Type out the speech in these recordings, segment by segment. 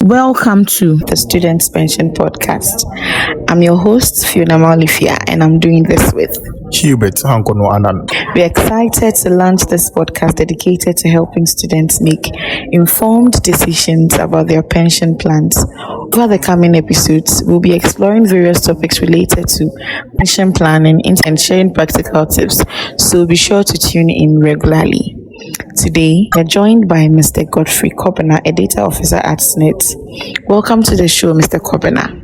Welcome to the Students Pension Podcast. I'm your host, Fiona Malifia, and I'm doing this with Hubert Hankono Anan. We're excited to launch this podcast dedicated to helping students make informed decisions about their pension plans. Over the coming episodes, we'll be exploring various topics related to pension planning and sharing practical tips, so be sure to tune in regularly. Today, we're joined by Mr. Godfrey Kobena, a data officer at SSNIT. Welcome to the show, Mr. Kobena.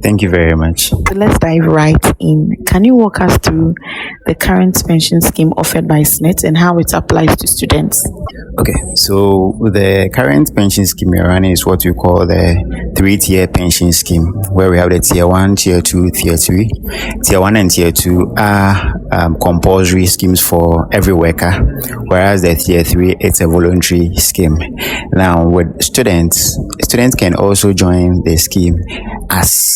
Thank you very much. So let's dive right in. Can you walk us through the current pension scheme offered by SSNIT and how it applies to students? Okay, so the current pension scheme we're running is what we call the 3-tier pension scheme, where we have the tier 1, tier 2, tier 3. Tier 1 and tier 2 are compulsory schemes for every worker, whereas the tier 3 it's a voluntary scheme. Now, with students can also join the scheme as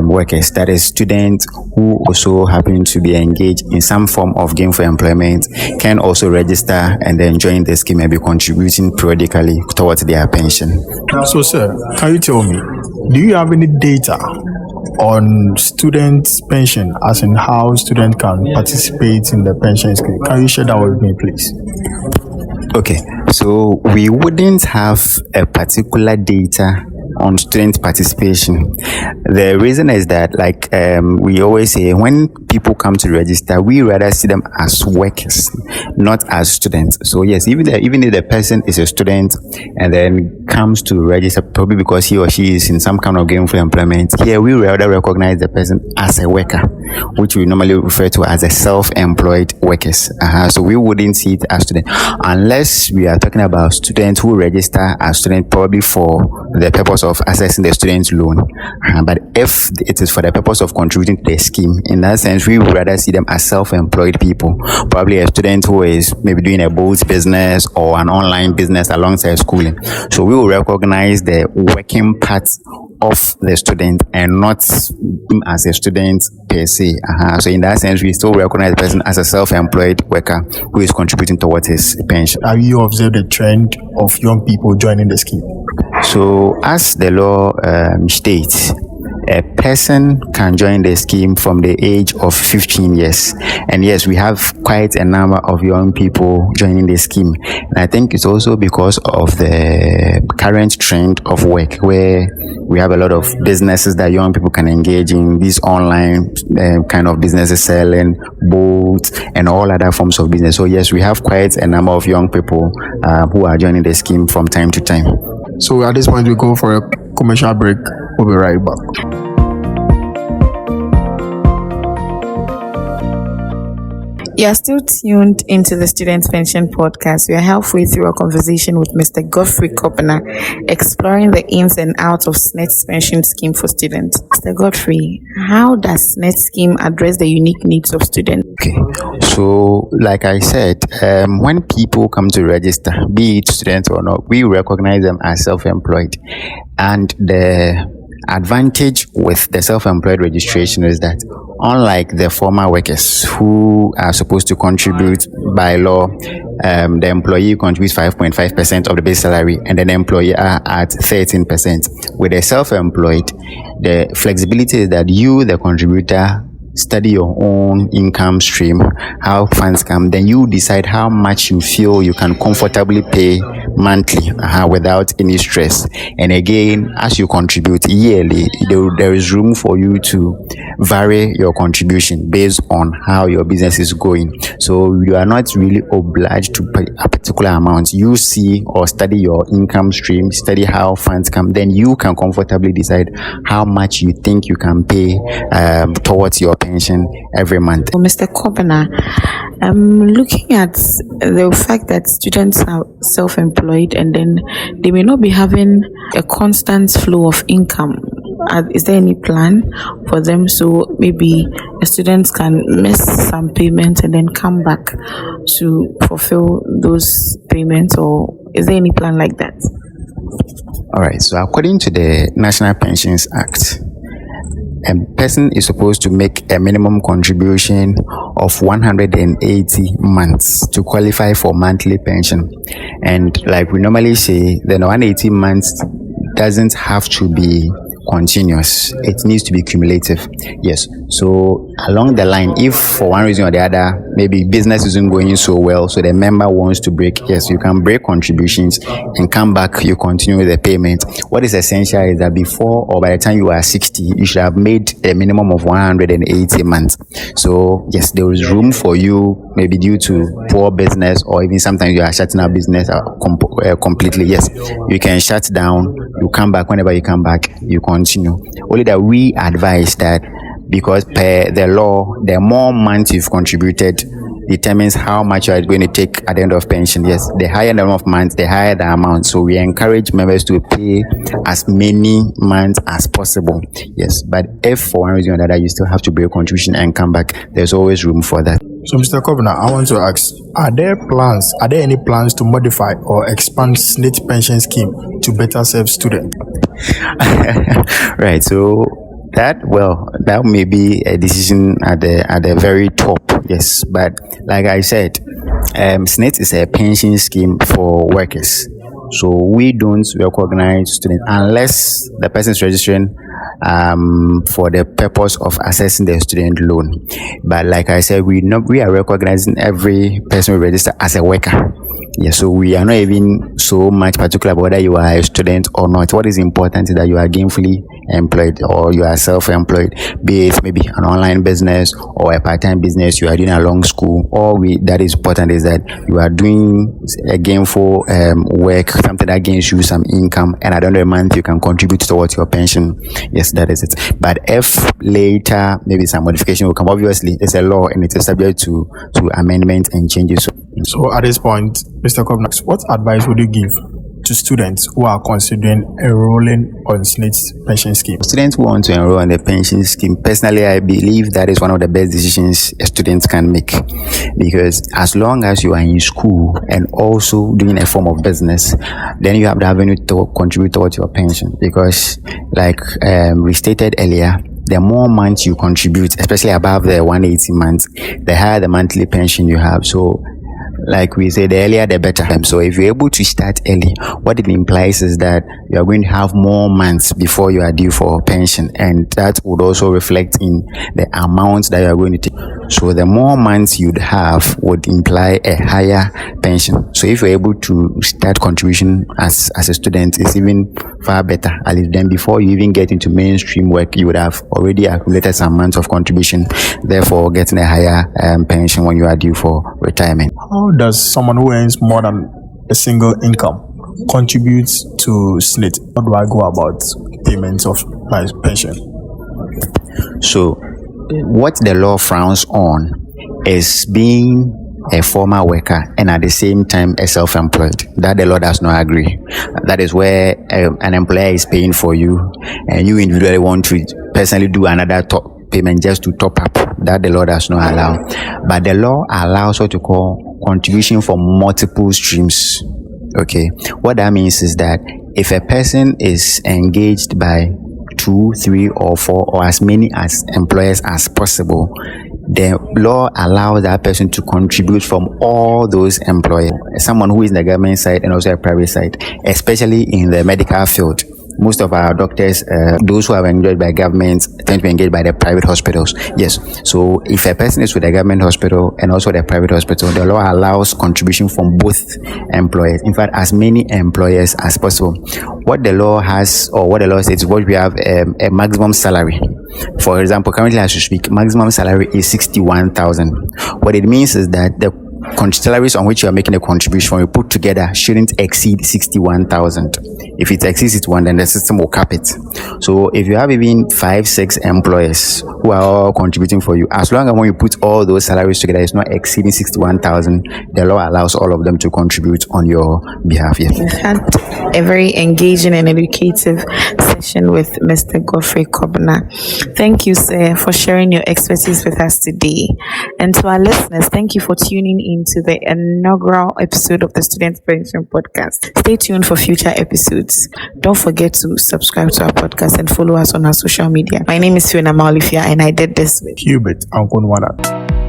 workers, that is, students who also happen to be engaged in some form of gainful employment can also register and then join the scheme and be contributing periodically towards their pension. So, sir, can you tell me, do you have any data on students' pension, as in how students can participate in the pension scheme? Can you share that with me, please? Okay, so we wouldn't have a particular data on student participation. The reason is that, like we always say, when people come to register, we rather see them as workers, not as students. So yes, even if the person is a student and then comes to register, probably because he or she is in some kind of gainful employment, here we rather recognize the person as a worker, which we normally refer to as a self-employed workers. So we wouldn't see it as student, unless we are talking about students who register as student probably for the purpose of accessing the student loan. But if it is for the purpose of contributing to the scheme, in that sense, we would rather see them as self-employed people, probably a student who is maybe doing a boat business or an online business alongside schooling. So we will recognize the working part of the student and not him as a student per se. So in that sense, we still recognize the person as a self-employed worker who is contributing towards his pension. Have you observed the trend of young people joining the scheme? So as the law states, a person can join the scheme from the age of 15 years. And yes, we have quite a number of young people joining the scheme. And I think it's also because of the current trend of work, where we have a lot of businesses that young people can engage in, these online kind of businesses, selling boats and all other forms of business. So yes, we have quite a number of young people who are joining the scheme from time to time. So at this point, we go for a commercial break. We'll be right back. You are still tuned into the Students Pension Podcast. We are halfway through a conversation with Mr. Godfrey Kobena, exploring the ins and outs of SSNIT's pension scheme for students. Mr. Godfrey, how does SSNIT scheme address the unique needs of students? Okay, so like I said, when people come to register, be it students or not, we recognize them as self-employed. And the advantage with the self-employed registration is that, unlike the former workers who are supposed to contribute by law, the employee contributes 5.5% of the base salary and then the employer at 13%. With the self-employed, the flexibility is that you, the contributor, study your own income stream, how funds come, then you decide how much you feel you can comfortably pay monthly without any stress. And again, as you contribute yearly, there is room for you to vary your contribution based on how your business is going. So you are not really obliged to pay a particular amount. You see or study your income stream, study how funds come, then you can comfortably decide how much you think you can pay towards your pension every month. So, Mr. Kobena, looking at the fact that students are self-employed and then they may not be having a constant flow of income, is there any plan for them so maybe a student can miss some payments and then come back to fulfill those payments, or is there any plan like that? All right, so according to the National Pensions Act, a person is supposed to make a minimum contribution of 180 months to qualify for monthly pension. And like we normally say, the 180 months doesn't have to be continuous. It needs to be cumulative. Yes. So along the line, if for one reason or the other, maybe business isn't going so well, so the member wants to break, yes, you can break contributions and come back, you continue with the payment. What is essential is that before or by the time you are 60, you should have made a minimum of 180 months. So yes, there is room for you, maybe due to poor business, or even sometimes you are shutting out business completely. Yes, you can shut down, you come back. Whenever you come back, you continue. Only that we advise that, because per the law, the more months you've contributed determines how much you are going to take at the end of pension. Yes, the higher number of months, the higher the amount. So we encourage members to pay as many months as possible. Yes, but if for one reason or another you still have to break contribution and come back, there's always room for that. So, Mr. Kovner, I want to ask, are there any plans to modify or expand SSNIT pension scheme to better serve students? Right, so that may be a decision at the very top, yes, but like I said, SSNIT is a pension scheme for workers, so we don't recognize students unless the person is registering for the purpose of assessing the student loan. But like I said, we are recognizing every person we register as a worker. Yeah, so we are not even so much particular about whether you are a student or not. What is important is that you are gainfully employed or you are self-employed, be it maybe an online business or a part-time business, you are doing a long school. That is important is that you are doing a gainful work, something that gains you some income, and at the end of the month you can contribute towards your pension. Yes, that is it. But if later maybe some modification will come, obviously it's a law and it is subject to amendment and changes. So at this point, Mr. Kovner, what advice would you give to students who are considering enrolling on SSNIT pension scheme? Students who want to enroll in the pension scheme, personally, I believe that is one of the best decisions a student can make, because as long as you are in school and also doing a form of business, then you have the avenue to contribute towards your pension. Because like we stated earlier, the more months you contribute, especially above the 180 months, the higher the monthly pension you have. So like we said, the earlier the better. So if you're able to start early, what it implies is that you are going to have more months before you are due for pension, and that would also reflect in the amount that you are going to take. So the more months you'd have would imply a higher pension. So if you're able to start contribution as a student, it's even far better. At least then before you even get into mainstream work, you would have already accumulated some months of contribution, therefore getting a higher pension when you are due for retirement. How does someone who earns more than a single income contribute to SSNIT? How do I go about payments of my pension? So what the law frowns on is being a former worker and at the same time a self-employed. That the law does not agree. That is where an employer is paying for you and you individually want to personally do another payment just to top up. That the law does not allow. But the law allows what you call contribution from multiple streams. Okay, what that means is that if a person is engaged by 2, 3, or 4 or as many as employers as possible, the law allows that person to contribute from all those employers. Someone who is in the government side and also a private side, especially in the medical field. Most of our doctors, those who are engaged by government, tend to be engaged by the private hospitals. Yes. So if a person is with the government hospital and also the private hospital, the law allows contribution from both employers. In fact, as many employers as possible. What the law has, or what the law says, is what we have a maximum salary. For example, currently as we speak, maximum salary is 61,000. What it means is that the salaries on which you are making a contribution, when you put together, shouldn't exceed 61,000. If it exceeds it one, then the system will cap it. So if you have even 5, 6 employers who are all contributing for you, as long as when you put all those salaries together, it's not exceeding 61,000, the law allows all of them to contribute on your behalf. Yes. We've had a very engaging and educative session with Mr. Godfrey Kovner. Thank you, sir, for sharing your expertise with us today. And to our listeners, thank you for tuning into the inaugural episode of the Student Pension Podcast. Stay tuned for future episodes. Don't forget to subscribe to our podcast and follow us on our social media. My name is Fiona Maulifia and I did this with Hubert Ankonwada.